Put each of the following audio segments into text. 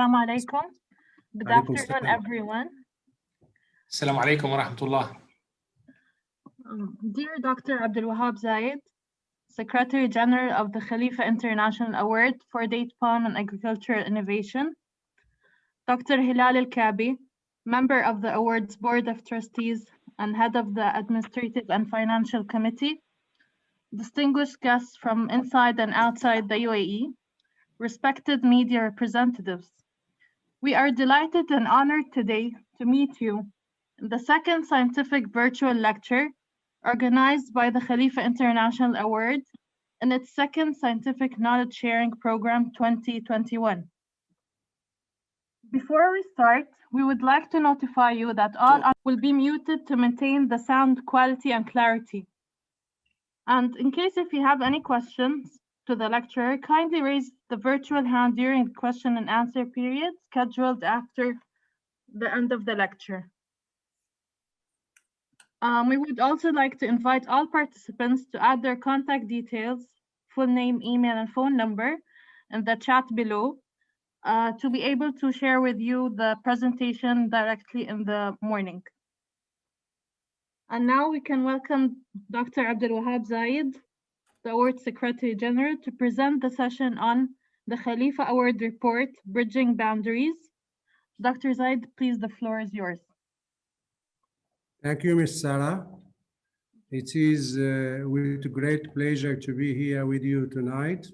Assalamu alaikum. Good عليكم afternoon, السلام. everyone. السلام عليكم ورحمة الله. Dear Dr. Abdul Wahab Zayed, Secretary General of the Khalifa International Award for Date Palm and Agricultural Innovation, Dr. Hilal Al-Kabi, Member of the Awards Board of Trustees and Head of the Administrative and Financial Committee, distinguished guests from inside and outside the UAE, respected media representatives. We are delighted and honored today to meet you in the second scientific virtual lecture organized by the Khalifa International Award in its second Scientific Knowledge Sharing Program 2021. Before we start, we would like to notify you that all will be muted to maintain the sound quality and clarity. And in case if you have any questions to the lecturer, kindly raise the virtual hand during the question and answer period scheduled after the end of the lecture. We would also like to invite all participants to add their contact details, full name, email, and phone number in the chat below to be able to share with you the presentation directly in the morning. And now we can welcome Dr. Abdul Wahab Zayed, the Award Secretary General, to present the session on the Khalifa Award Report, Bridging Boundaries. Dr. Zayed, please, the floor is yours. Thank you, Ms. Sarah. It is with great pleasure to be here with you tonight.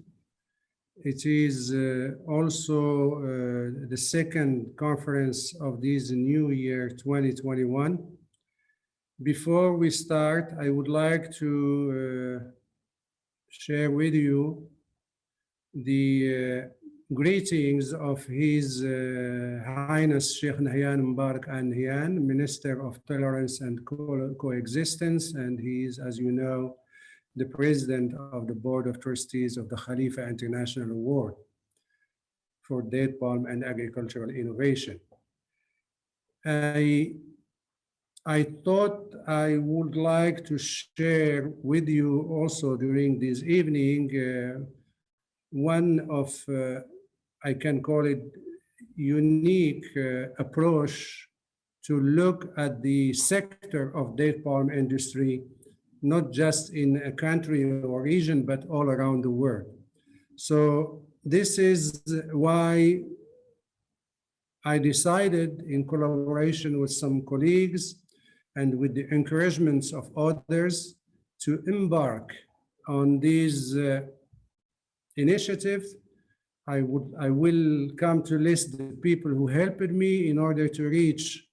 It is also the second conference of this new year, 2021. Before we start, I would like to share with you the greetings of His Highness Sheikh Nahyan Mubarak Al Nahyan, Minister of Tolerance and Coexistence, and he is, as you know, the President of the Board of Trustees of the Khalifa International Award for Date Palm and Agricultural Innovation. I thought I would like to share with you also during this evening one of, I can call it, unique approach to look at the sector of date palm industry, not just in a country or region, but all around the world. So this is why I decided, in collaboration with some colleagues and with the encouragements of others, to embark on this initiative. I will come to list the people who helped me in order to reach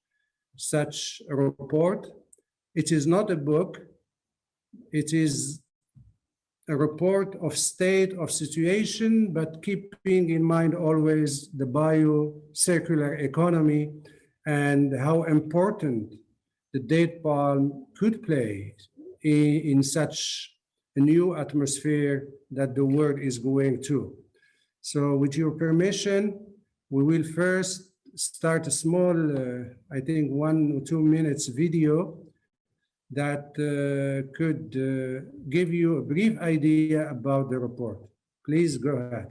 such a report. It is not a book. It is a report of state of situation, but keeping in mind always the bio-circular economy and how important the date palm could play in such a new atmosphere that the world is going to. So with your permission, we will first start a small, I think 1 or 2 minutes video that could give you a brief idea about the report. Please go ahead.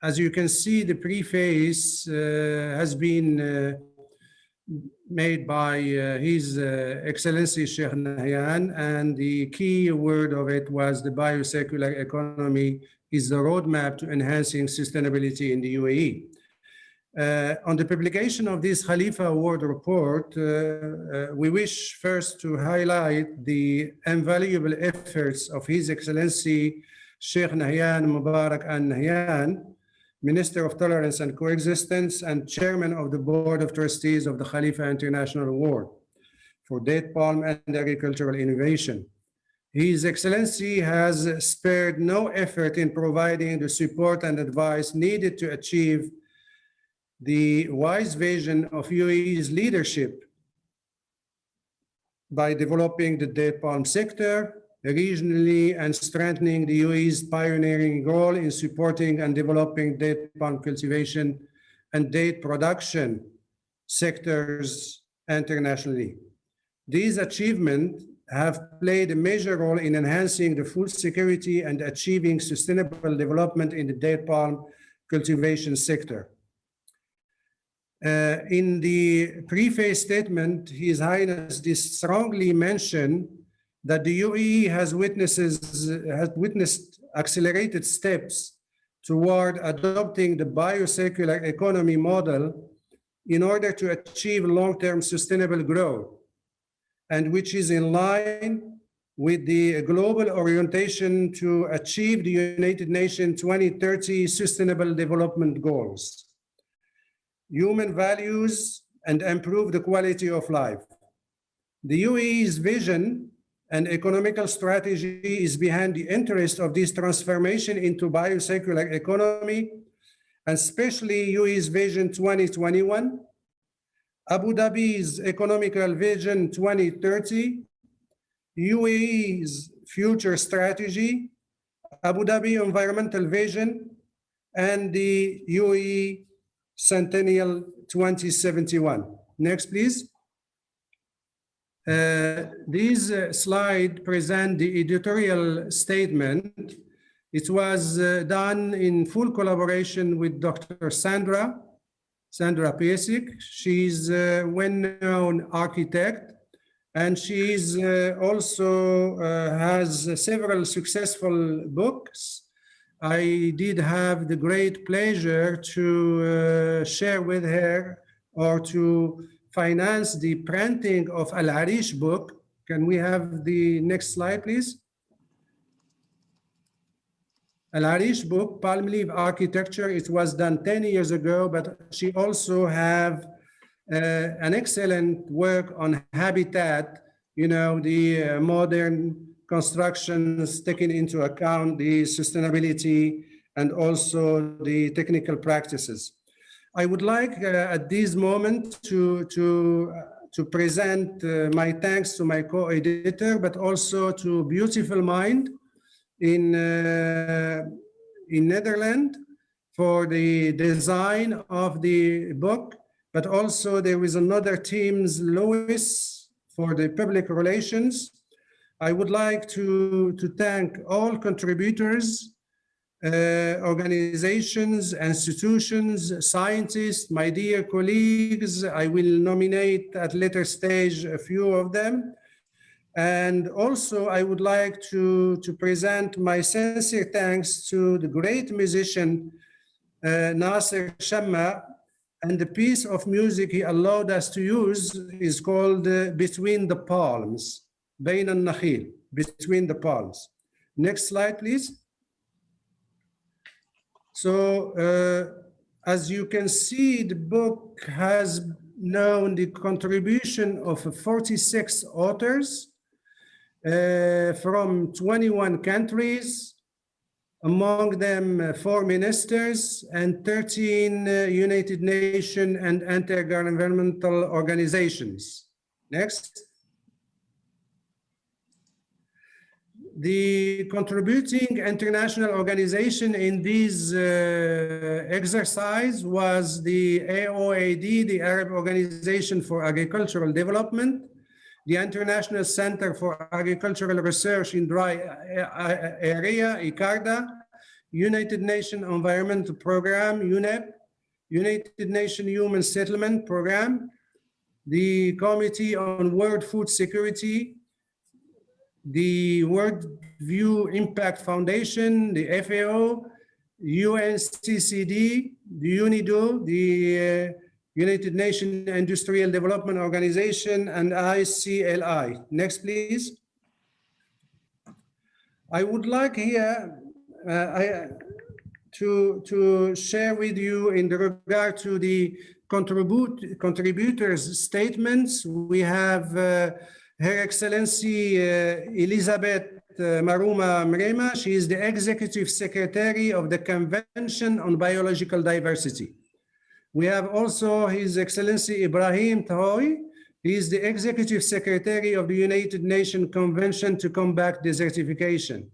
As you can see, the preface has been made by His Excellency Sheikh Nahyan, and the key word of it was the biocircular economy is the roadmap to enhancing sustainability in the UAE. On the publication of this Khalifa Award report, we wish first to highlight the invaluable efforts of His Excellency Sheikh Nahyan Mubarak Al Nahyan, Minister of Tolerance and Coexistence and Chairman of the Board of Trustees of the Khalifa International Award for Date Palm and Agricultural Innovation. His Excellency has spared no effort in providing the support and advice needed to achieve the wise vision of UAE's leadership by developing the date palm sector regionally and strengthening the UAE's pioneering role in supporting and developing date palm cultivation and date production sectors internationally. These achievements have played a major role in enhancing the food security and achieving sustainable development in the date palm cultivation sector. In the preface statement, His Highness did strongly mention that the UAE has witnessed accelerated steps toward adopting the biocircular economy model in order to achieve long-term sustainable growth, and which is in line with the global orientation to achieve the United Nations 2030 Sustainable Development Goals, human values, and improve the quality of life. The UAE's vision and economical strategy is behind the interest of this transformation into biocircular economy, and especially UAE's Vision 2021, Abu Dhabi's Economical Vision 2030, UAE's Future Strategy, Abu Dhabi Environmental Vision, and the UAE Centennial 2071. Next, please. These slides present the editorial statement. It was done in full collaboration with Dr. Sandra Pesik. She's a well-known architect, and she's also has several successful books. I did have the great pleasure to share with her or to finance the printing of Al-Arish book. Can we have the next slide, please? Al-Arish book, Palm Leaf Architecture, it was done 10 years ago, but she also have an excellent work on habitat, you know, the modern constructions taking into account the sustainability and also the technical practices. I would like at this moment to present my thanks to my co-editor, but also to Beautiful Mind in Netherlands for the design of the book, but also there is another team's Louis for the public relations. I would like to thank all contributors, organizations, institutions, scientists, my dear colleagues. I will nominate at later stage a few of them. And also I would like to present my sincere thanks to the great musician, Nasser Shamma, and the piece of music he allowed us to use is called Between the Palms, Bain al-Nakhil, Between the Palms. Next slide, please. So as you can see, the book has known the contribution of 46 authors from 21 countries, among them 4 ministers and 13 United Nations and intergovernmental organizations. Next. The contributing international organization in this exercise was the AOAD, the Arab Organization for Agricultural Development, the International Center for Agricultural Research in Dry Area, ICARDA, United Nations Environment Program, UNEP, United Nations Human Settlement Program, the Committee on World Food Security, the World View Impact Foundation, the FAO, UNCCD, the UNIDO, the United Nations Industrial Development Organization, and ICLI. Next, please. I would like here to share with you in regard to the contributors' statements. We have Her Excellency Elizabeth Maruma Mrema. She is the Executive Secretary of the Convention on Biological Diversity. We have also His Excellency Ibrahim Tahoui. He is the Executive Secretary of the United Nations Convention to Combat Desertification.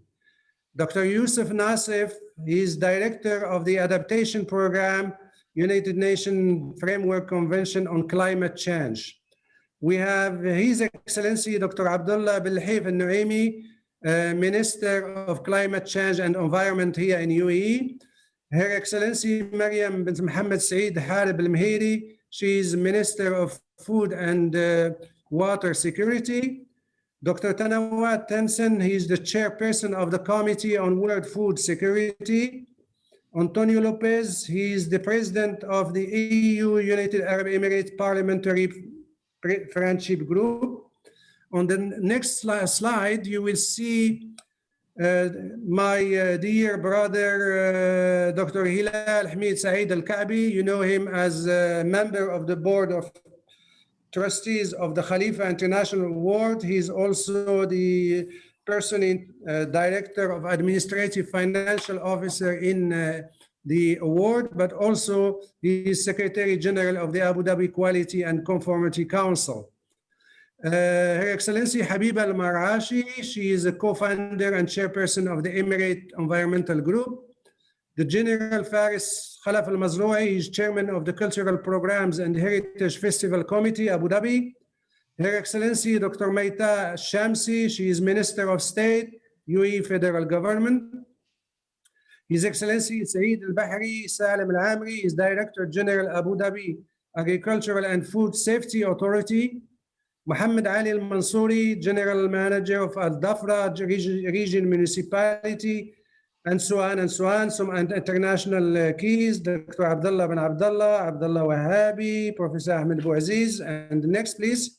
Dr. Yusuf Nassif, he is Director of the Adaptation Program, United Nations Framework Convention on Climate Change. We have His Excellency Dr. Abdullah Bilhif al-Nuaimi, Minister of Climate Change and Environment here in UAE. Her Excellency Mariam bint Mohammed Saeed Harib al-Mhiri, she is Minister of Food and Water Security. Dr. Tanawat Tensen, he is the Chairperson of the Committee on World Food Security. Antonio Lopez, he is the President of the EU United Arab Emirates Parliamentary Friendship Group. On the next slide, you will see my dear brother, Dr. Hilal Hamid Saeed Al-Ka'bi. You know him as a member of the Board of Trustees of the Khalifa International Award. He's also the Director of Administrative Financial Officer in the award, but also he is Secretary General of the Abu Dhabi Quality and Conformity Council. Her Excellency Habiba Al-Marashi, she is a co-founder and chairperson of the Emirate Environmental Group. The General Faris Khalaf Al-Mazroui is chairman of the Cultural Programs and Heritage Festival Committee, Abu Dhabi. Her Excellency Dr. Maita Shamsi, she is Minister of State, UAE Federal Government. His Excellency Saeed Al-Bahri Salim Al-Amri is Director General Abu Dhabi Agricultural and Food Safety Authority. Muhammad Ali Al-Mansouri, General Manager of Al-Dafra Region Municipality, and so on and so on. Some international keys, Dr. Abdullah bin Abdullah Wahabi, Professor Ahmed Bouaziz. And next, please.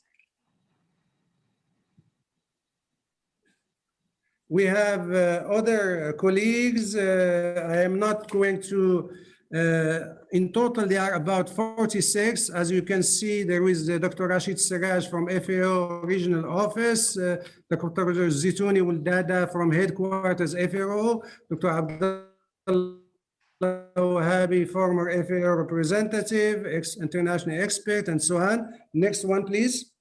We have other colleagues. I am not going to, in total, there are about 46. As you can see, there is Dr. Rashid Siraj from FAO Regional Office, Dr. Zitouni Wuldada from Headquarters FAO, Dr. Abdullah Wahabi, former FAO representative, international expert, and so on. Next one, please.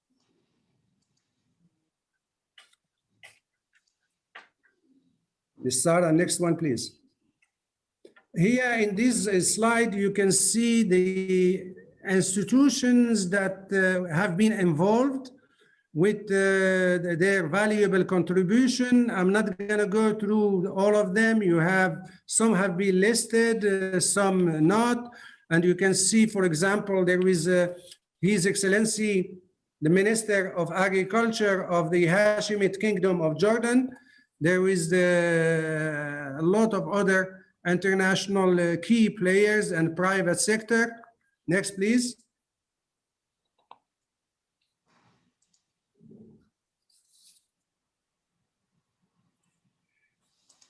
Ms. Sarah, next one, please. Here in this slide, you can see the institutions that have been involved with their valuable contribution. I'm not going to go through all of them. You have, some have been listed, some not. And you can see, for example, there is His Excellency, the Minister of Agriculture of the Hashemite Kingdom of Jordan. There is a lot of other international key players and private sector. Next, please.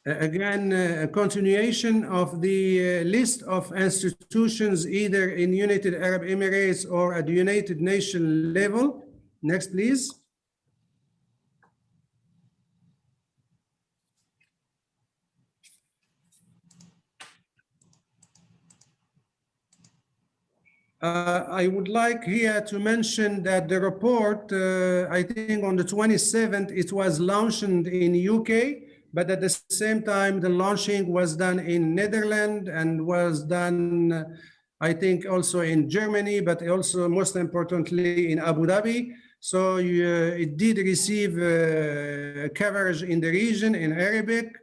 Again, a continuation of the list of institutions either in United Arab Emirates or at the United Nations level. Next, please. I would like here to mention that the report, I think on the 27th, it was launched in UK, but at the same time, the launching was done in Netherlands and was done, I think, also in Germany, but also most importantly in Abu Dhabi. So it did receive coverage in the region in Arabic,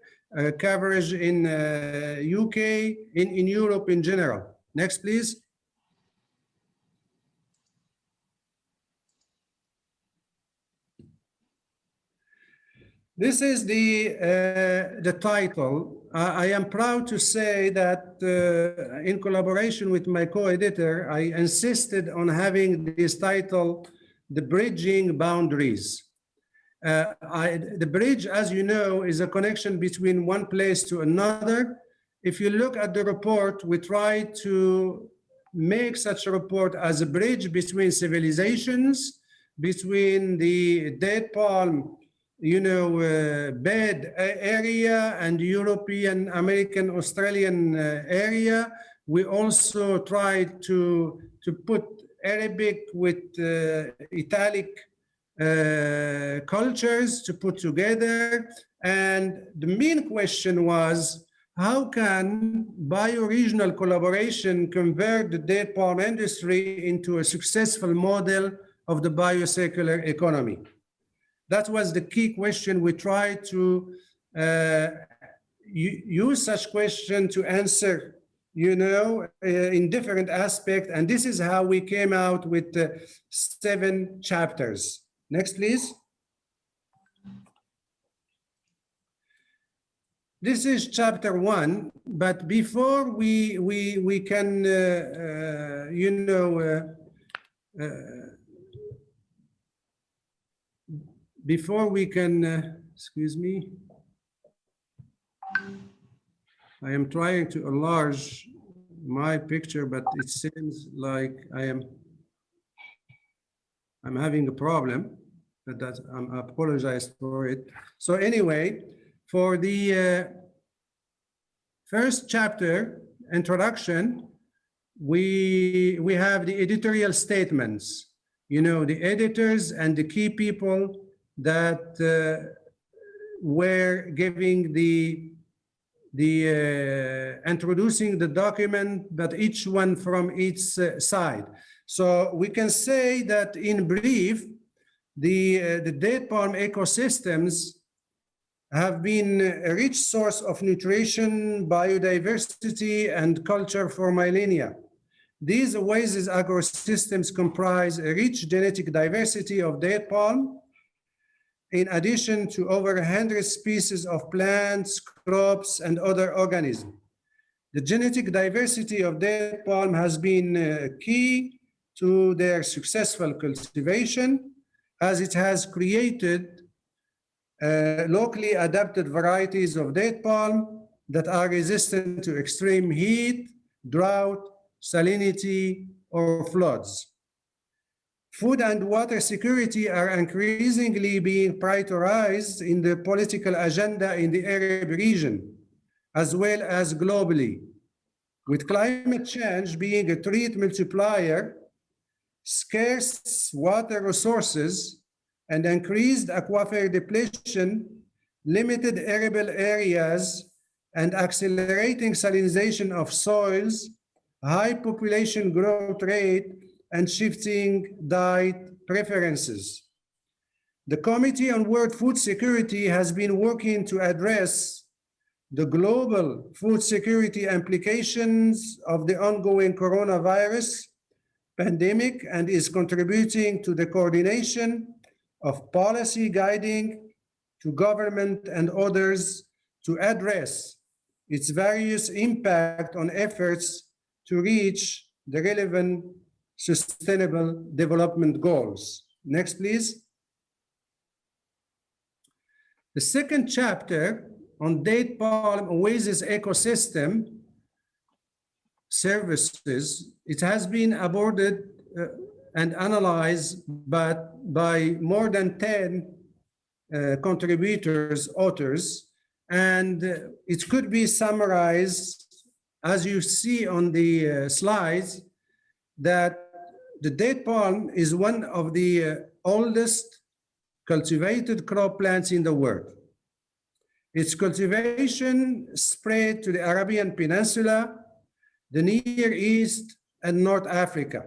coverage in UK, in Europe in general. Next, please. This is the title. I am proud to say that in collaboration with my co-editor, I insisted on having this title, The Bridging Boundaries. The bridge, as you know, is a connection between one place to another. If you look at the report, we try to make such a report as a bridge between civilizations, between the date palm bed area and European, American, Australian area. We also tried to put Arabic with Italic cultures to put together. And the main question was, how can bioregional collaboration convert the date palm industry into a successful model of the biocircular economy? That was the key question. We tried to use such question to answer, in different aspects. And this is how we came out with 7 chapters. Next, please. This is chapter 1, but before we can, before we can, excuse me, I am trying to enlarge my picture, but it seems like I'm having a problem, but I apologize for it. So anyway, for the first chapter, introduction, we have the editorial statements, the editors and the key people that were giving the introducing the document, but each one from each side. So we can say that in brief, the date palm ecosystems have been a rich source of nutrition, biodiversity, and culture for millennia. These oasis agrosystems comprise a rich genetic diversity of date palm, in addition to over 100 species of plants, crops, and other organisms. The genetic diversity of date palm has been key to their successful cultivation, as it has created locally adapted varieties of date palm that are resistant to extreme heat, drought, salinity, or floods. Food and water security are increasingly being prioritized in the political agenda in the Arab region, as well as globally. With climate change being a threat multiplier, scarce water resources, and increased aquifer depletion, limited arable areas, and accelerating salinization of soils, high population growth rate, and shifting diet preferences. The Committee on World Food Security has been working to address the global food security implications of the ongoing coronavirus pandemic and is contributing to the coordination of policy guiding to government and others to address its various impact on efforts to reach the relevant Sustainable Development Goals. Next, please. The second chapter on date palm oasis ecosystem services, it has been aborted and analyzed by more than 10 contributors, authors, and it could be summarized, as you see on the slides, that the date palm is one of the oldest cultivated crop plants in the world. Its cultivation spread to the Arabian Peninsula, the Near East, and North Africa.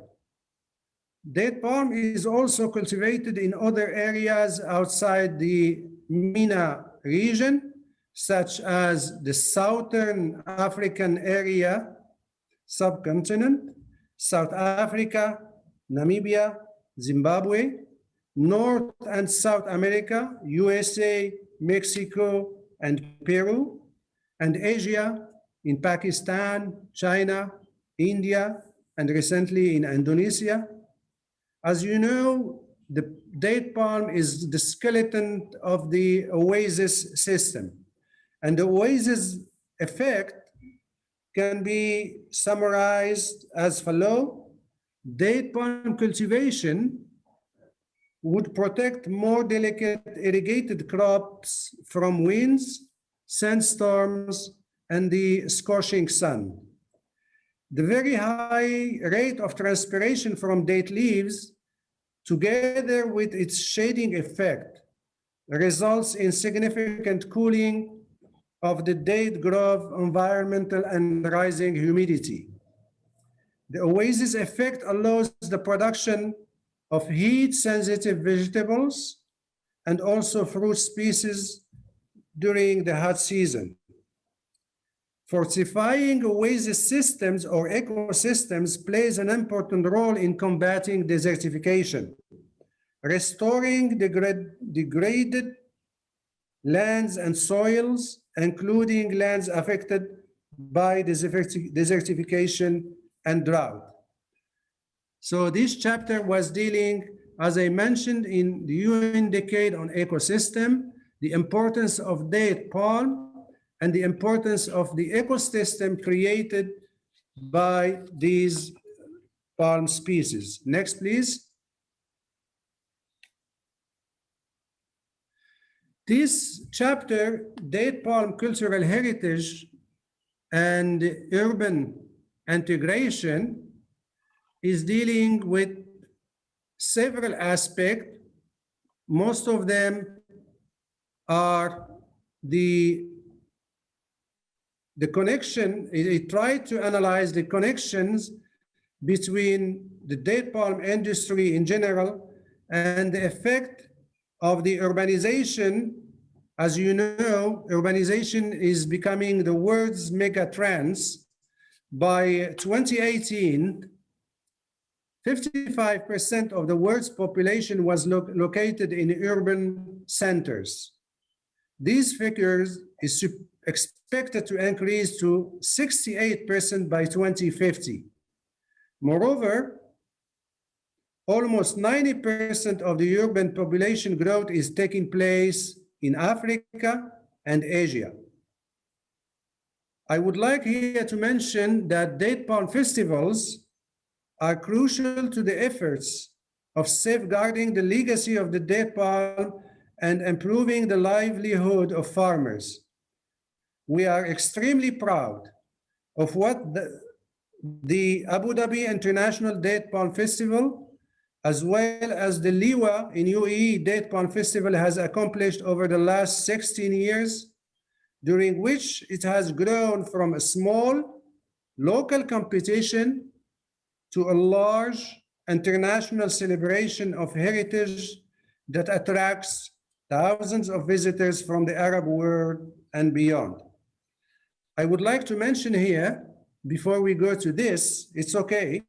Date palm is also cultivated in other areas outside the MENA region, such as the Southern African area, subcontinent, South Africa, Namibia, Zimbabwe, North and South America, USA, Mexico, and Peru, and Asia in Pakistan, China, India, and recently in Indonesia. As you know, the date palm is the skeleton of the oasis system. And the oasis effect can be summarized as follows. Date palm cultivation would protect more delicate irrigated crops from winds, sandstorms, and the scorching sun. The very high rate of transpiration from date leaves, together with its shading effect, results in significant cooling of the date grove environmental and rising humidity. The oasis effect allows the production of heat-sensitive vegetables and also fruit species during the hot season. Fortifying oasis systems or ecosystems plays an important role in combating desertification, restoring degraded lands and soils, including lands affected by desertification and drought. So this chapter was dealing, as I mentioned, in the UN Decade on Ecosystem, the importance of date palm and the importance of the ecosystem created by these palm species. Next, please. This chapter, Date Palm Cultural Heritage and Urban Integration, is dealing with several aspects. Most of them are the connection. It tried to analyze the connections between the date palm industry in general and the effect of the urbanization. As you know, urbanization is becoming the world's mega trends. By 2018, 55% of the world's population was located in urban centers. These figures is expected to increase to 68% by 2050. Moreover, almost 90% of the urban population growth is taking place in Africa and Asia. I would like here to mention that date palm festivals are crucial to the efforts of safeguarding the legacy of the date palm and improving the livelihood of farmers. We are extremely proud of what the Abu Dhabi International Date Palm Festival, as well as the Liwa in UAE Date Palm Festival, has accomplished over the last 16 years, during which it has grown from a small local competition to a large international celebration of heritage that attracts thousands of visitors from the Arab world and beyond. I would like to mention here, before we go to this, it's okay.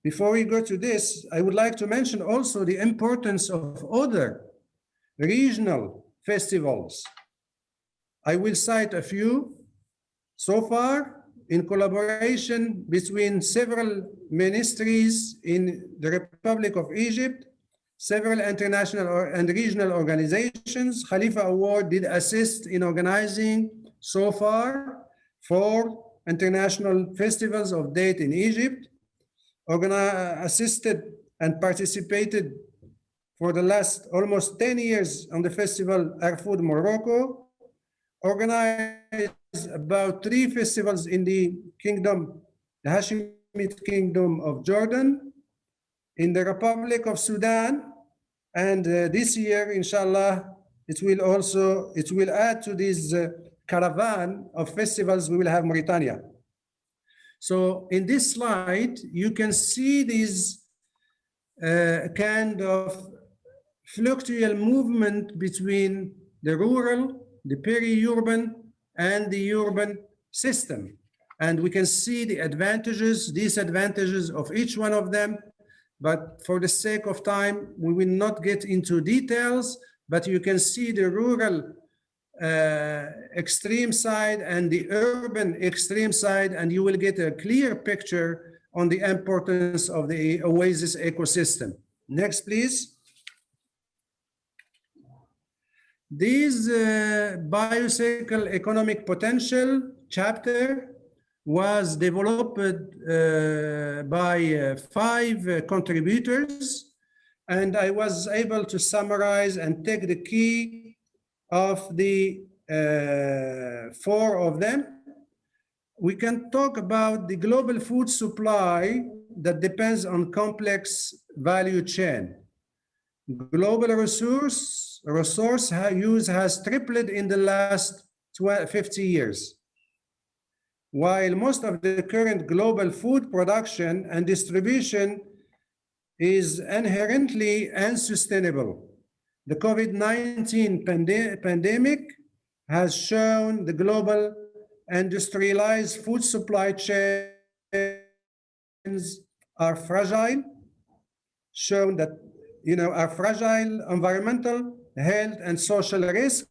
Before we go to this, I would like to mention also the importance of other regional festivals. I will cite a few. So far, in collaboration between several ministries in the Republic of Egypt, several international and regional organizations, Khalifa Award did assist in organizing so far 4 international festivals of date in Egypt, assisted and participated for the last almost 10 years on the festival Arfoud Morocco, organized about 3 festivals in the kingdom, the Hashemite Kingdom of Jordan, in the Republic of Sudan, and this year, inshallah, it will add to this caravan of festivals. We will have Mauritania. So in this slide, you can see these kind of fluctual movement between the rural, the peri-urban, and the urban system. And we can see the advantages, disadvantages of each one of them. But for the sake of time, we will not get into details, but you can see the rural extreme side and the urban extreme side, and you will get a clear picture on the importance of the oasis ecosystem. Next, please. This biocycle economic potential chapter was developed by 5 contributors, and I was able to summarize and take the key of the 4 of them. We can talk about the global food supply that depends on complex value chain. Global resource use has tripled in the last 50 years. While most of the current global food production and distribution is inherently unsustainable, the COVID-19 pandemic has shown the global industrialized food supply chains are fragile, shown that are fragile environmental, health, and social risk,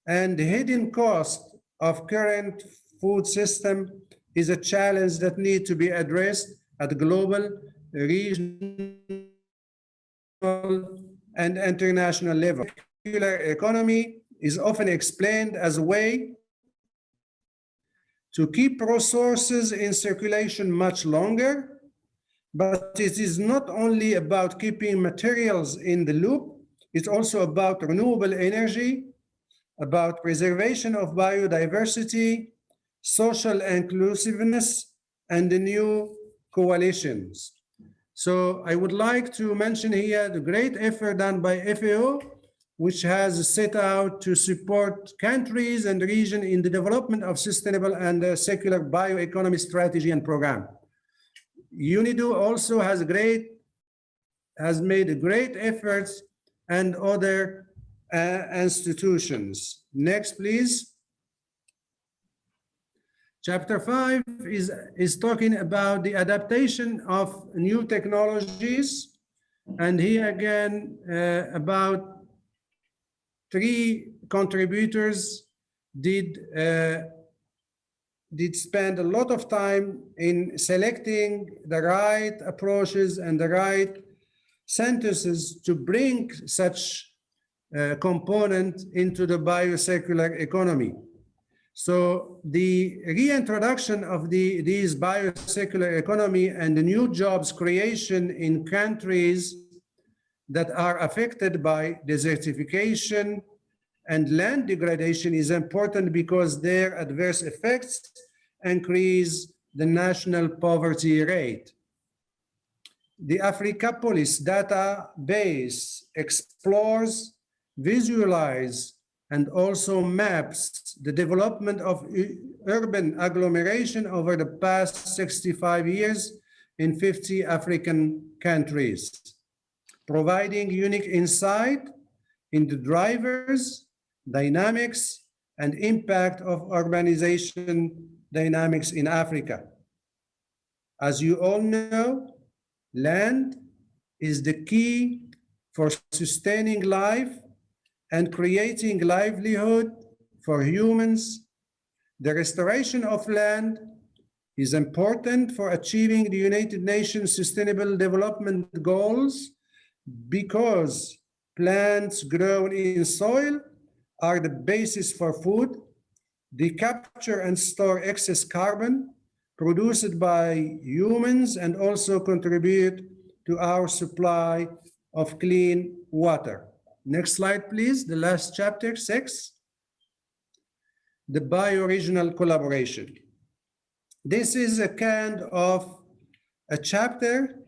and the hidden cost of current food system is a challenge that needs to be addressed at global, regional, and international level. Circular economy is often explained as a way to keep resources in circulation much longer, but it is not only about keeping materials in the loop, it's also about renewable energy, about preservation of biodiversity, social inclusiveness, and the new coalitions. So I would like to mention here the great effort done by FAO, which has set out to support countries and regions in the development of sustainable and secular bioeconomy strategy and program. UNIDO also has made great efforts, and other institutions. Next, please. Chapter 5 is talking about the adaptation of new technologies, and here again about 3 contributors did spend a lot of time in selecting the right approaches and the right sentences to bring such component into the biocircular economy. So the reintroduction of these biocircular economy and the new jobs creation in countries that are affected by desertification and land degradation is important because their adverse effects increase the national poverty rate. The Africapolis database explores, visualizes, and also maps the development of urban agglomeration over the past 65 years in 50 African countries, providing unique insight into drivers, dynamics, and impact of urbanization dynamics in Africa. As you all know, land is the key for sustaining life and creating livelihood for humans. The restoration of land is important for achieving the United Nations Sustainable Development Goals because plants grown in soil are the basis for food. They capture and store excess carbon produced by humans and also contribute to our supply of clean water. Next slide, please. The last chapter, 6. The bioregional collaboration. This is a kind of a chapter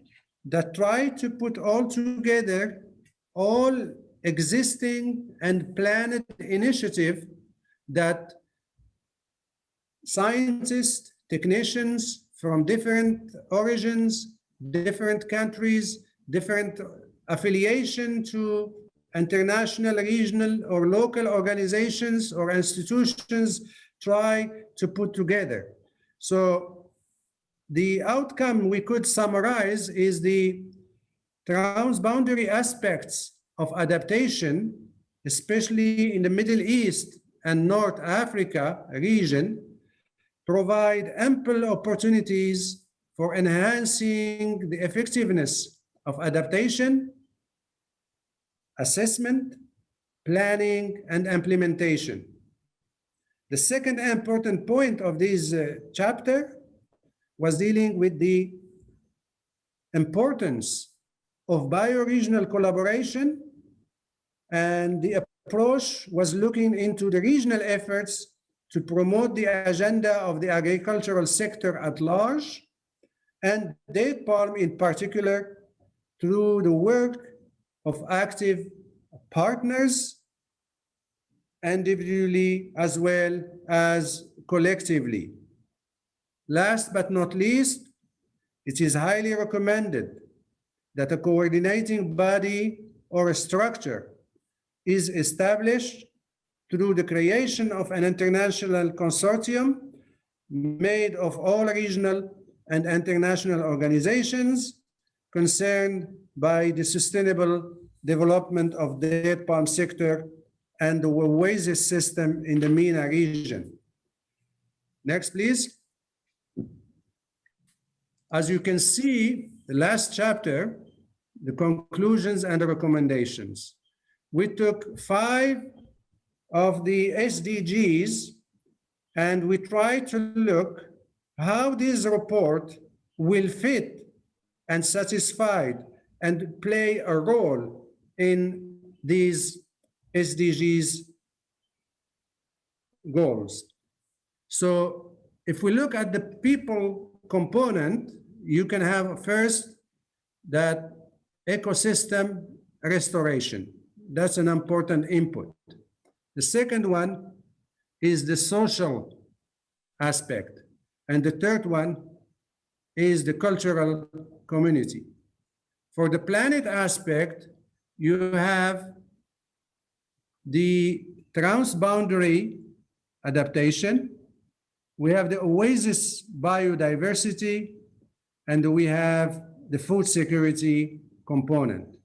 that tries to put all together all existing and planned initiatives that scientists, technicians from different origins different countries, different affiliation to international, regional, or local organizations or institutions try to put together. So the outcome we could summarize is the transboundary aspects of adaptation, especially in the Middle East and North Africa region, provide ample opportunities for enhancing the effectiveness of adaptation, assessment, planning, and implementation. The second important point of this chapter was dealing with the importance of bioregional collaboration, and the approach was looking into the regional efforts to promote the agenda of the agricultural sector at large, and date palm in particular, through the work of active partners, individually as well as collectively. Last but not least, it is highly recommended that a coordinating body or a structure is established through the creation of an international consortium made of all regional and international organizations concerned by the sustainable development of the date palm sector and the oasis system in the MENA region. Next, please. As you can see, the last chapter, the conclusions and the recommendations. We took 5 of the SDGs and we tried to look how this report will fit and satisfy and play a role in these SDGs goals. So if we look at the people component, you can have first that ecosystem restoration. That's an important input. The second one is the social aspect. And the third one is the cultural community. For the planet aspect, you have the transboundary adaptation, we have the oasis biodiversity, and we have the food security component.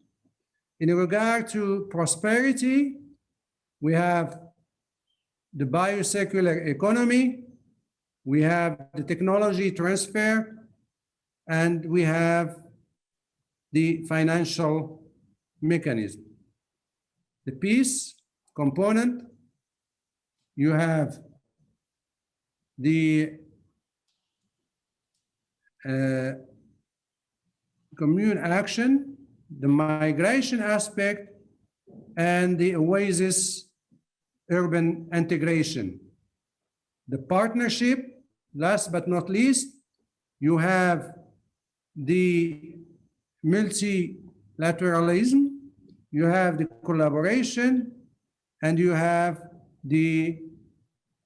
In regard to prosperity, we have the biocircular economy, we have the technology transfer, and we have the financial mechanism. The peace component, you have the commune action, the migration aspect, and the oasis urban integration. The partnership, last but not least, you have the multilateralism, you have the collaboration, and you have the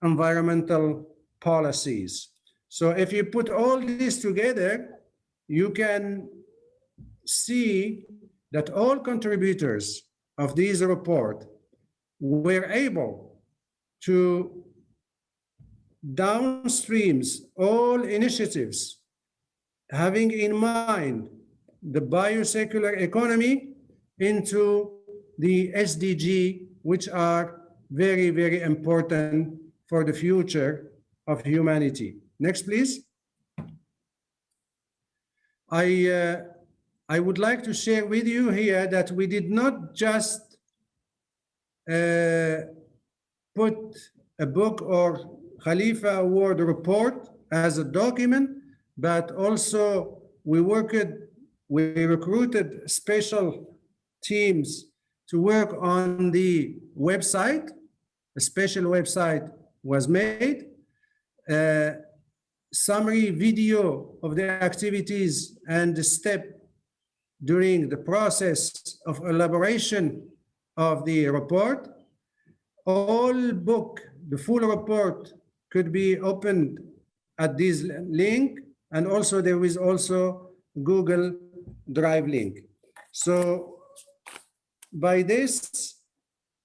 environmental policies. So if you put all this together, you can see that all contributors of this report were able to downstreams all initiatives having in mind the biocircular economy into the SDG, which are very, very important for the future of humanity. Next, please. I would like to share with you here that we did not just put a book or Khalifa Award report as a document, but also we recruited special teams to work on the website. A special website was made. Summary video of the activities and the step during the process of elaboration of the report. All book, the full report could be opened at this link, and also there is also Google Drive link. So by this,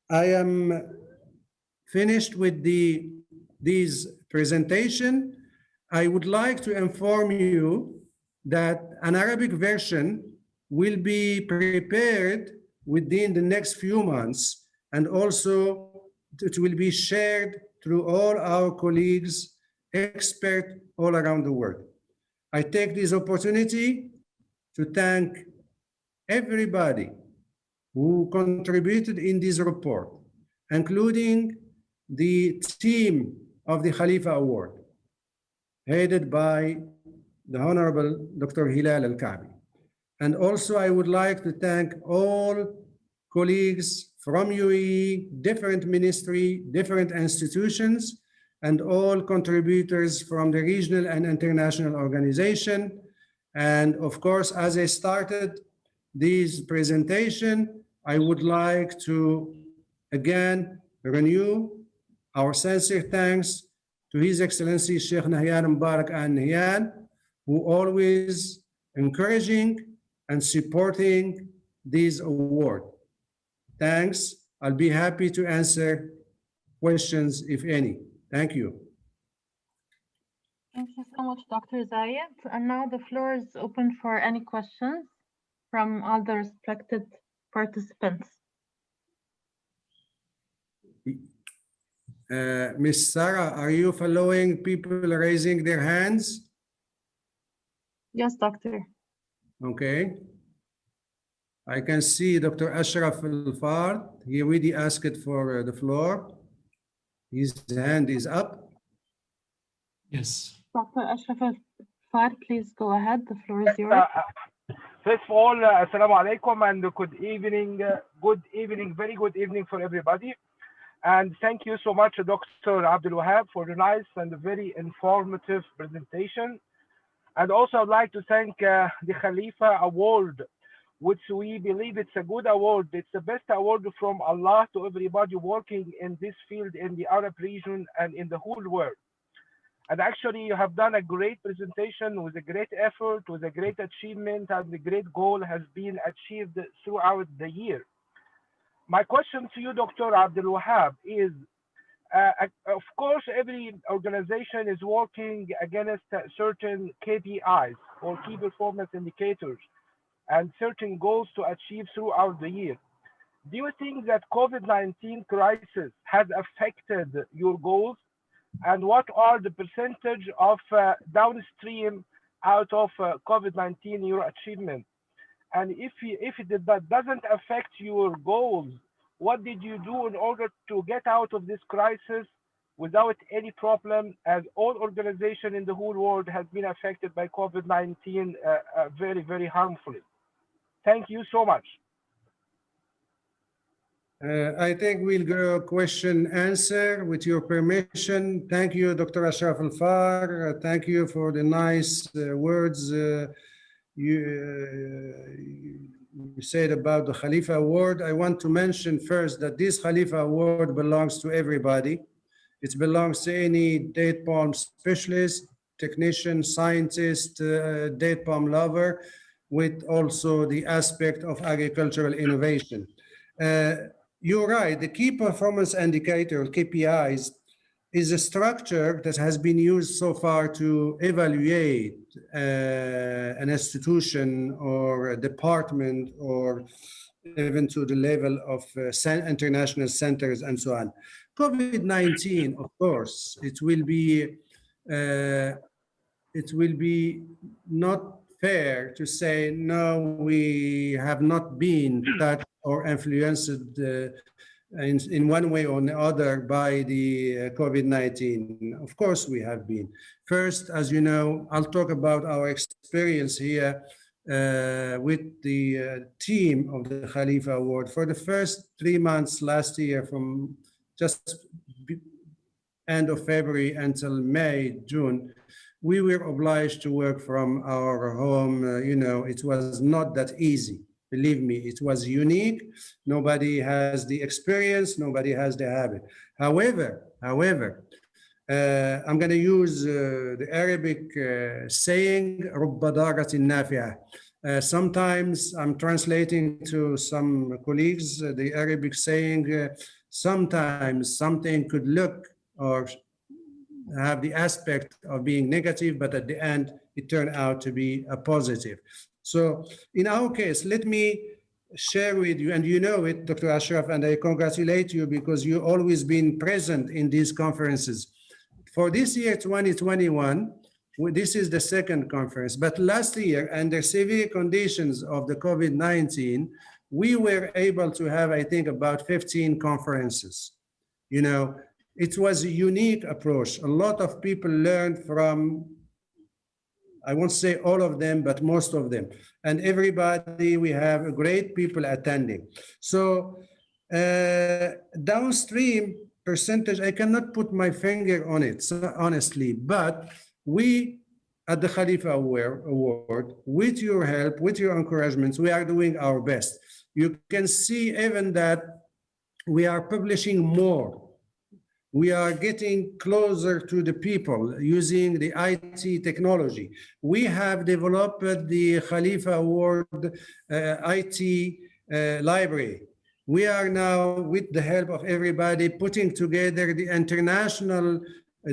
I am finished with these presentation. I would like to inform you that an Arabic version will be prepared within the next few months, and also it will be shared through all our colleagues, experts all around the world. I take this opportunity to thank everybody who contributed in this report, including the team of the Khalifa Award, headed by the Honorable Dr. Hilal Al-Kaabi. And also I would like to thank all colleagues from UAE, different ministry, different institutions, and all contributors from the regional and international organization. And of course, as I started this presentation, I would like to again renew our sincere thanks to His Excellency Sheikh Nahyan Mubarak Al Nahyan, who always encouraging and supporting this award. Thanks. I'll be happy to answer questions, if any. Thank you. Thank you so much, Dr. Zayed. And now the floor is open for any questions from all the respected participants. Ms. Sarah, are you following people raising their hands? Yes, Doctor. Okay. I can see Dr. Ashraf Al-Fard. He already asked for the floor. His hand is up. Yes. Dr. Ashraf Al-Fard, please go ahead. The floor is yours. First of all, assalamu alaikum and good evening, very good evening for everybody. And thank you so much, Dr. Abdul Wahab, for the nice and very informative presentation. And also I'd like to thank the Khalifa Award, which we believe it's a good award. It's the best award from Allah to everybody working in this field in the Arab region and in the whole world. And actually you have done a great presentation with a great effort, with a great achievement, and the great goal has been achieved throughout the year. My question to you, Dr. Abdul Wahab, is of course, every organization is working against certain KPIs or key performance indicators and certain goals to achieve throughout the year. Do you think that COVID-19 crisis has affected your goals? And what are the percentage of downstream out of COVID-19 your achievement? And if that doesn't affect your goals, what did you do in order to get out of this crisis without any problem, as all organizations in the whole world has been affected by COVID-19 very, very harmfully? Thank you so much. I think we'll go question answer with your permission. Thank you, Dr. Ashraf Al-Fard. Thank you for the nice words you said about the Khalifa Award. I want to mention first that this Khalifa Award belongs to everybody. It belongs to any date palm specialist, technician, scientist, date palm lover, with also the aspect of agricultural innovation. You're right, the key performance indicator, KPIs, is a structure that has been used so far to evaluate an institution or a department, or even to the level of international centers and so on. COVID-19, of course, it will be not fair to say, no, we have not been touched or influenced in one way or the other by the COVID-19. Of course we have been. First, as you know, I'll talk about our experience here with the team of the Khalifa Award. For the first 3 months last year, from just end of February until May, June, we were obliged to work from our home. It was not that easy. Believe me, it was unique. Nobody has the experience, nobody has the habit. However, I'm going to use the Arabic saying رب ضارة نافعة. Sometimes I'm translating to some colleagues the Arabic saying sometimes something could look or have the aspect of being negative, but at the end it turned out to be a positive. So in our case, let me share with you, and you know it, Dr. Ashraf, and I congratulate you because you've always been present in these conferences. For this year, 2021, this is the second conference, but last year, under severe conditions of the COVID-19, we were able to have, I think, about 15 conferences. You know, it was a unique approach. A lot of people learned from, I won't say all of them, but most of them. And everybody, we have great people attending. So downstream percentage, I cannot put my finger on it, so honestly, but we at the Khalifa Award, with your help, with your encouragements, we are doing our best. You can see even that we are publishing more. We are getting closer to the people using the IT technology. We have developed the Khalifa Award IT library. We are now, with the help of everybody, putting together the international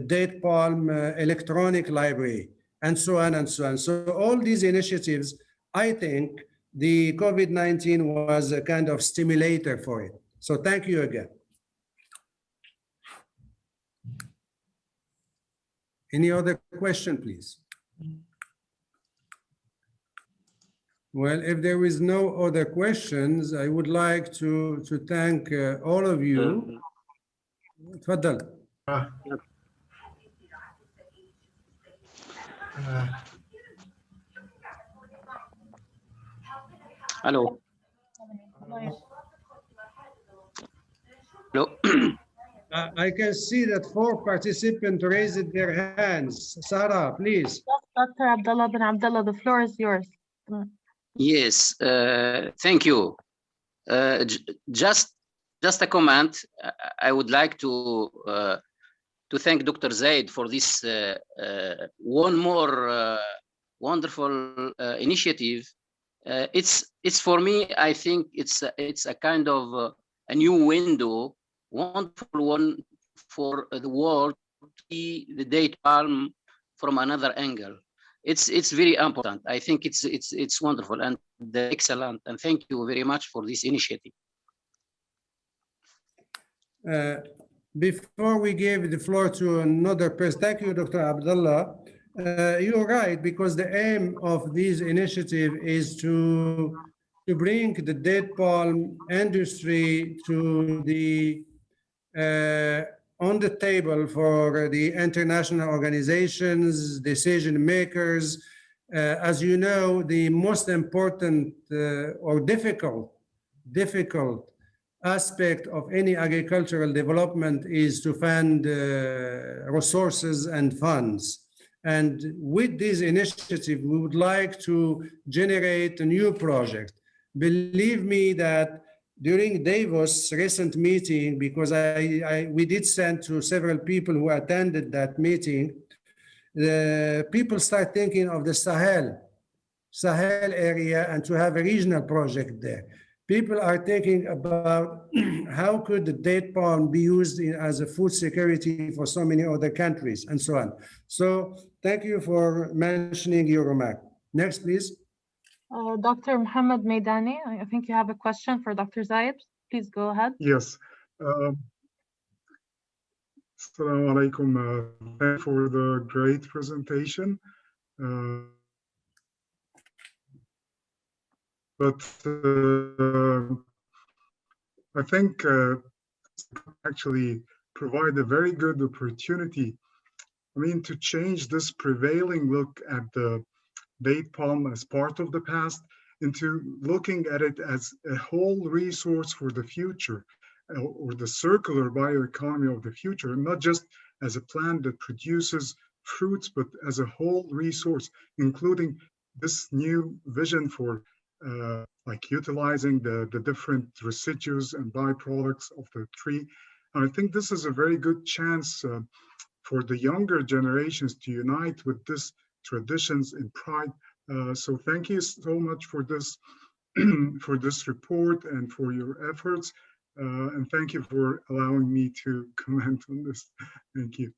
date palm electronic library, and so on and so on. So all these initiatives, I think the COVID-19 was a kind of stimulator for it. So thank you again. Any other question, please? Well, if there is no other questions, I would like to thank all of you. تفضل. Hello. Hello. I can see that 4 participants raised their hands. Sarah, please. Dr. Abdullah bin Abdullah, the floor is yours. Yes, thank you. Just a comment. I would like to thank Dr. Zaid for this one more wonderful initiative. It's for me, I think it's a kind of a new window, wonderful one for the world to see the date palm from another angle. It's very important. I think it's wonderful and excellent. And thank you very much for this initiative. Before we give the floor to another person, thank you, Dr. Abdullah. You're right, because the aim of this initiative is to bring the date palm industry to the on the table for the international organizations, decision makers. As you know, the most important or difficult aspect of any agricultural development is to find resources and funds. And with this initiative, we would like to generate a new project. Believe me that during Davos' recent meeting, because we did send to several people who attended that meeting, the people start thinking of the Sahel area and to have a regional project there. People are thinking about how could the date palm be used as a food security for so many other countries and so on. So thank you for mentioning your remark. Next, please. Dr. Mohammed Maidani, I think you have a question for Dr. Zaid. Please go ahead. Yes. Assalamu alaikum. Thank you for the great presentation. But I think actually provide a very good opportunity. I mean, to change this prevailing look at the date palm as part of the past into looking at it as a whole resource for the future, or the circular bioeconomy of the future, and not just as a plant that produces fruits, but as a whole resource, including this new vision for like utilizing the different residues and byproducts of the tree. And I think this is a very good chance for the younger generations to unite with this traditions and pride. So thank you so much for this for this report and for your efforts. And thank you for allowing me to comment on this. Thank you.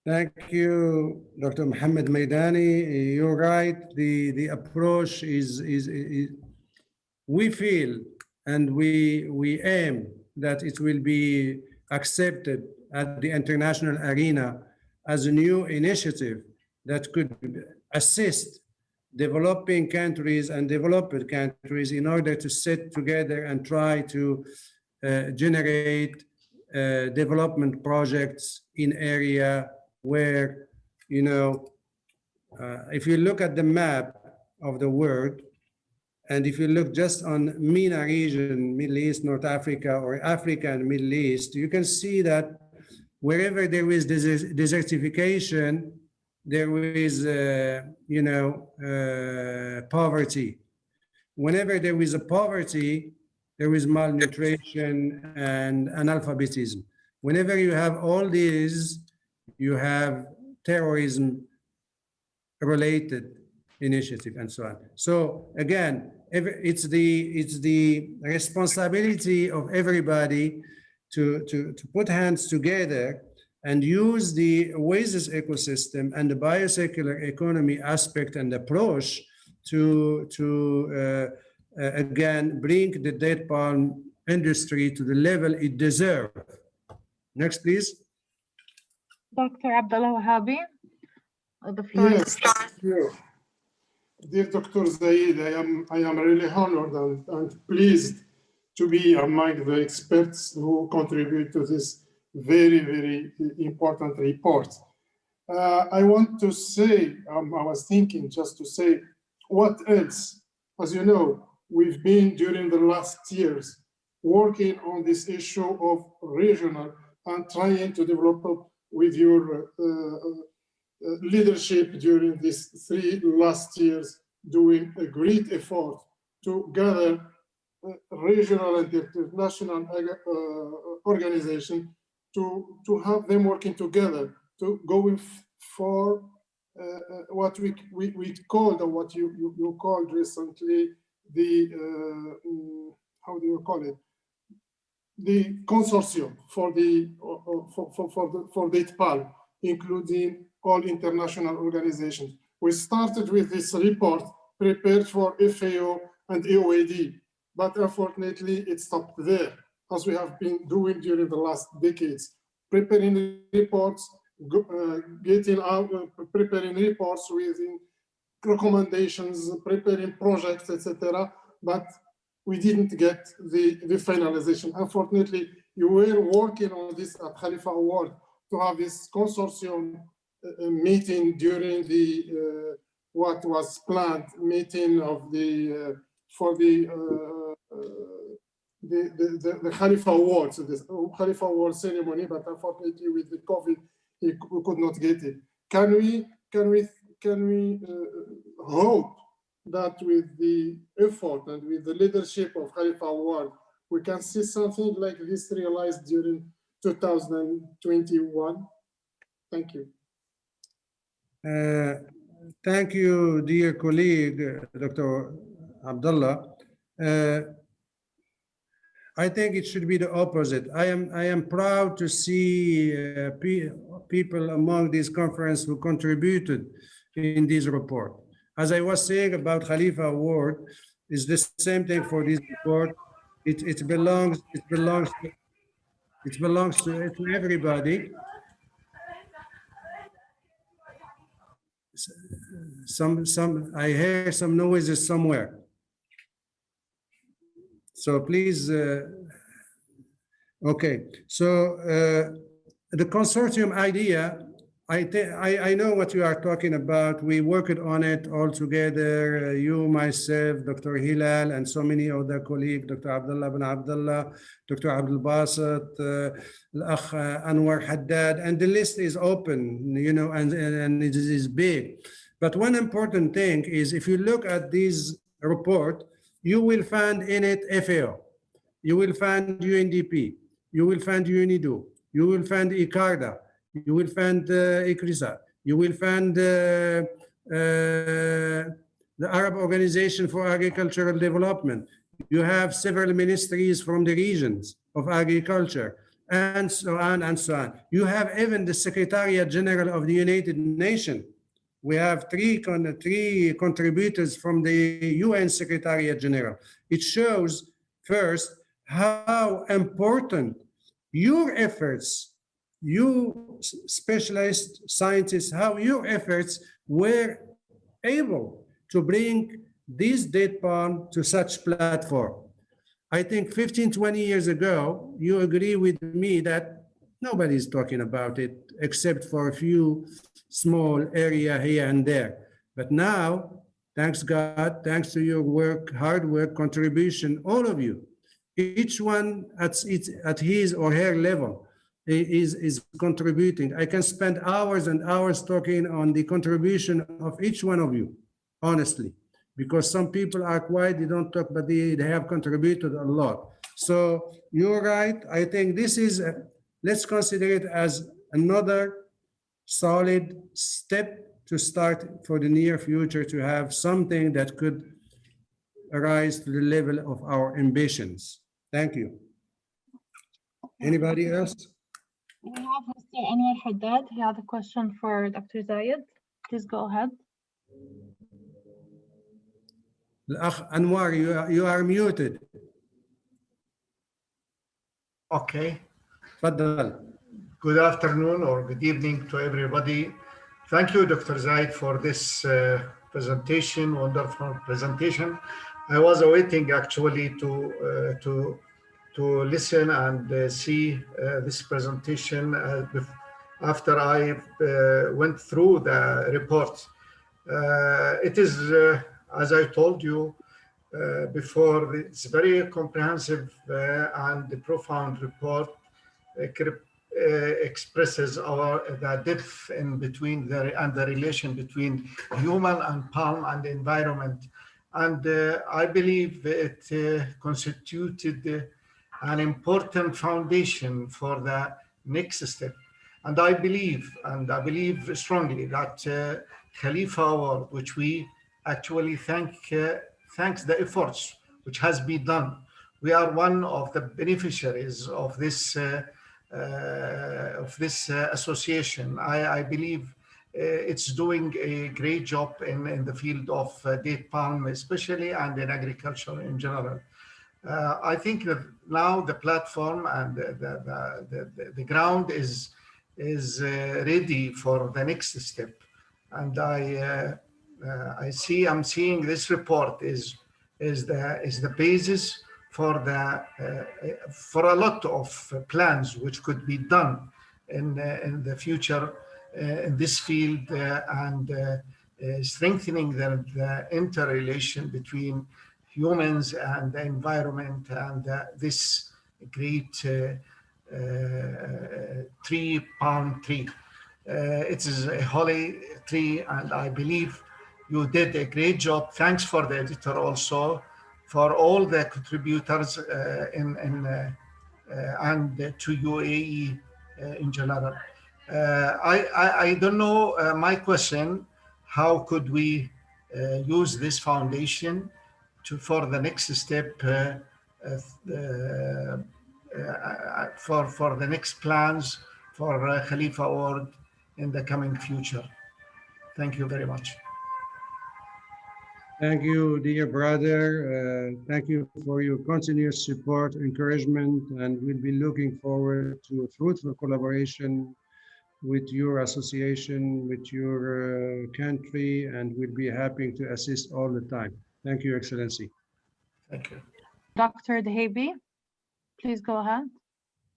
Thank you, Dr. Mohammed Maidani. You're right. The approach is we feel and we aim that it will be accepted at the international arena as a new initiative that could assist developing countries and developed countries in order to sit together and try to generate development projects in area where, you know, if you look at the map of the world, and if you look just on MENA region, Middle East, North Africa, or Africa and Middle East, you can see that wherever there is desertification, there is, poverty. Whenever there is a poverty, there is malnutrition and analphabetism. Whenever you have all these, you have terrorism related initiative and so on. So again, it's the responsibility of everybody to put hands together and use the Oasis ecosystem and the biocircular economy aspect and approach to again bring the date palm industry to the level it deserves. Next, please. Dr. Abdullah Wahhabi, the floor is Yes, thank you. Dear Dr. Zaid, I am really honored and pleased to be among the experts who contribute to this very, very important report. I want to say, I was thinking just to say, what else? As you know, we've been during the last years working on this issue of regional and trying to develop with your leadership during these 3 last years, doing a great effort to gather regional and international organizations to have them working together, to go for what we called, or what you called recently, the, how do you call it? The consortium for the DATE-PALM, including all international organizations. We started with this report prepared for FAO and AOAD, but unfortunately it stopped there, as we have been doing during the last decades, preparing reports, preparing reports with recommendations, preparing projects, etc. But we didn't get the finalization. Unfortunately, you were working on this at Khalifa Award to have this consortium meeting during the what was planned meeting of the for the Khalifa Award, so this Khalifa Award ceremony, but unfortunately with the COVID, we could not get it. Can we hope that with the effort and with the leadership of Khalifa Award, we can see something like this realized during 2021? Thank you. Thank you, dear colleague, Dr. Abdullah. I think it should be the opposite. I am proud to see people among this conference who contributed in this report. As I was saying about Khalifa Award, is the same thing for this report. It belongs to everybody. I hear some noises somewhere. So please, okay. So the consortium idea, I know what you are talking about. We worked on it all together, you, myself, Dr. Hilal, and so many other colleagues, Dr. Abdullah bin Abdullah, Dr. Abdul Basit, Al-Akh Anwar Haddad, and the list is open, you know, and it is big. But one important thing is, if you look at this report, you will find in it FAO, you will find UNDP, you will find UNIDO, you will find ICARDA, you will find ICRISA, you will find the Arab Organization for Agricultural Development. You have several ministries from the regions of agriculture, and so on and so on. You have even the Secretariat General of the United Nations. We have three contributors from the UN Secretariat General. It shows first how important your efforts, you specialized scientists, how your efforts were able to bring this date palm to such platform. I think 15, 20 years ago, you agree with me that nobody's talking about it except for a few small area here and there. But now, thanks God, thanks to your work, hard work, contribution, all of you, each one at his or her level is contributing. I can spend hours and hours talking on the contribution of each one of you, honestly, because some people are quiet, they don't talk, but they have contributed a lot. So you're right. I think this is, let's consider it as another solid step to start for the near future to have something that could rise to the level of our ambitions. Thank you. Anybody else? We have Mr. Anwar Haddad. He had a question for Dr. Zayed. Please go ahead. Anwar, you are muted. Okay. Faddal. Good afternoon or good evening to everybody. Thank you, Dr. Zayed, for this presentation, wonderful presentation. I was awaiting actually to listen and see this presentation after I went through the report. It is, as I told you before, it's very comprehensive and profound report. Expresses the depth in between the relation between human and palm and environment. And I believe it constituted an important foundation for the next step. And I believe strongly that Khalifa Award, which we actually thanks the efforts which has been done. We are one of the beneficiaries of this association. I believe it's doing a great job in the field of date palm especially, and in agriculture in general. I think that now the platform and the ground is ready for the next step. And I'm seeing this report is the basis for a lot of plans which could be done in the future in this field, and strengthening the interrelation between humans and the environment and this great palm tree. It is a holy tree, and I believe you did a great job. Thanks for the editor also, for all the contributors and to UAE in general. I don't know, my question, how could we use this foundation for the next step, for the next plans for Khalifa Award in the coming future? Thank you very much. Thank you, dear brother. Thank you for your continuous support, encouragement, and we'll be looking forward to a fruitful collaboration with your association, with your country, and we'll be happy to assist all the time. Thank you, Excellency. Thank you. Dr. Dhahabi, please go ahead.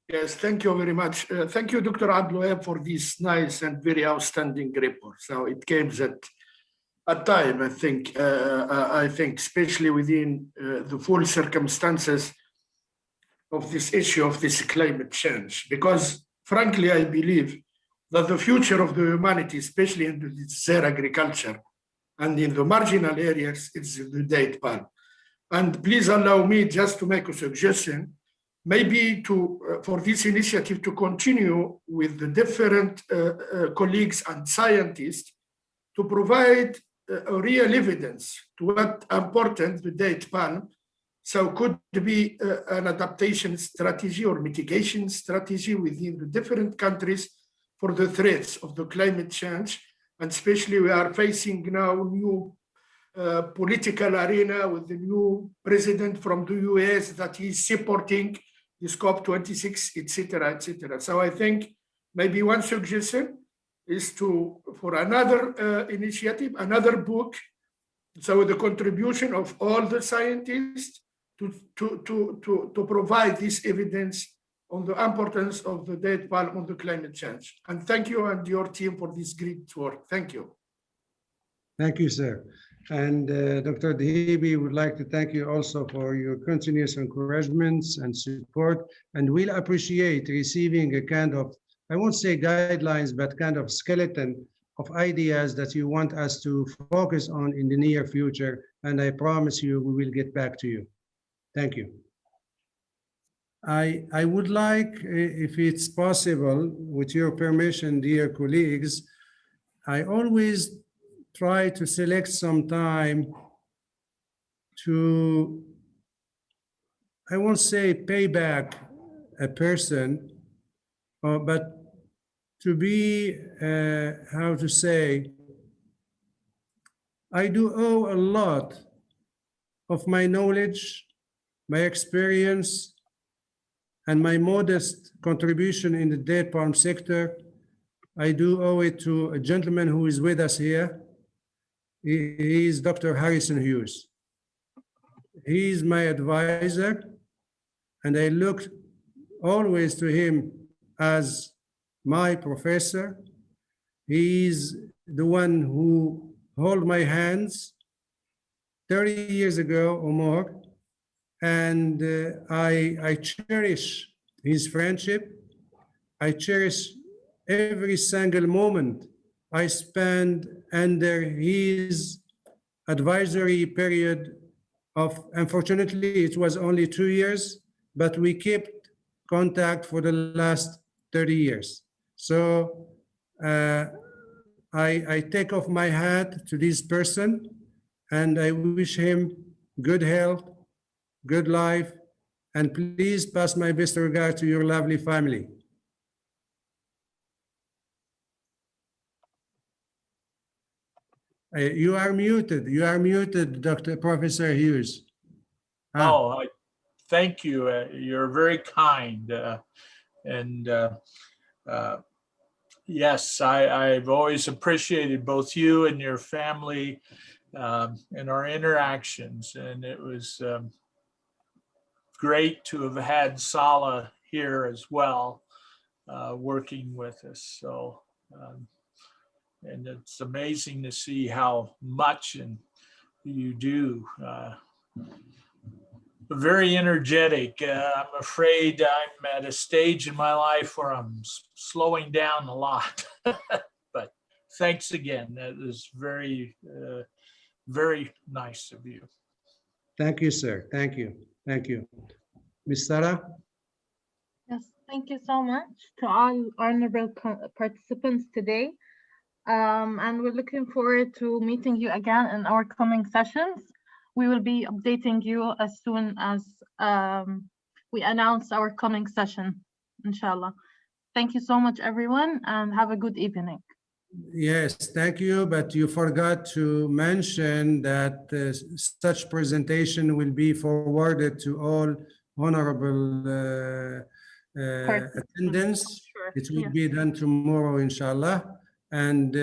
Yes, thank you very much. Thank you, Dr. Abdul, for this nice and very outstanding report. So it came at a time, I think, especially within the full circumstances of this issue of this climate change, because frankly, I believe that the future of the humanity, especially in their agriculture and in the marginal areas, is the date palm. And please allow me just to make a suggestion maybe for this initiative to continue with the different colleagues and scientists to provide real evidence to what important the date ban. So could be an adaptation strategy or mitigation strategy within the different countries for the threats of the climate change. And especially we are facing now new political arena with the new president from the US that is supporting this COP26, etc., etc. So I think maybe one suggestion is for another initiative, another book. So the contribution of all the scientists to provide this evidence on the importance of the date palm on the climate change. And thank you and your team for this great work. Thank you. Thank you, sir. And Dr. Dahibi would like to thank you also for your continuous encouragements and support. And we'll appreciate receiving a kind of, I won't say guidelines, but kind of skeleton of ideas that you want us to focus on in the near future. And I promise you, we will get back to you. Thank you. I would like, if it's possible, with your permission, dear colleagues, I always try to select some time to, I won't say pay back a person, but to be, how to say, I do owe a lot of my knowledge, my experience, and my modest contribution in the date palm sector. I do owe it to a gentleman who is with us here. He is Dr. Harrison Hughes. He is my advisor, and I looked always to him as my professor. He is the one who held my hands 30 years ago or more, and I cherish his friendship. I cherish every single moment I spend under his advisory period of, unfortunately, it was only 2 years, but we kept contact for the last 30 years. So I take off my hat to this person, and I wish him good health, good life, and please pass my best regard to your lovely family. You are muted, Dr. Professor Hughes. Oh, thank you. You're very kind. Yes, I've always appreciated both you and your family and our interactions. And it was great to have had Sala here as well, working with us. So, and it's amazing to see how much you do. Very energetic. I'm afraid I'm at a stage in my life where I'm slowing down a lot. But thanks again. That was very, very nice of you. Thank you, sir. Thank you. Thank you. Ms. Sarah? Yes, thank you so much to all honorable participants today. And we're looking forward to meeting you again in our coming sessions. We will be updating you as soon as we announce our coming session, inshallah. Thank you so much, everyone, and have a good evening. Yes, thank you, but you forgot to mention that such presentation will be forwarded to all honorable attendants. Sure. It will be done tomorrow, inshallah. And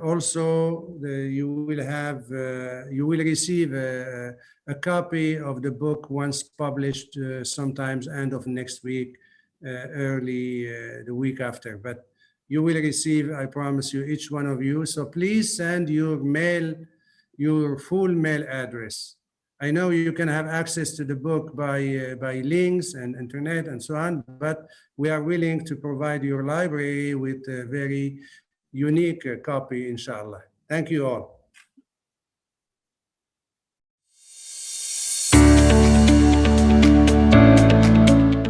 also you will receive a copy of the book once published, sometimes end of next week, early the week after. But you will receive, I promise you, each one of you. So please send your mail, your full mail address. I know you can have access to the book by links and internet and so on, but we are willing to provide your library with a very unique copy, inshallah. Thank you all.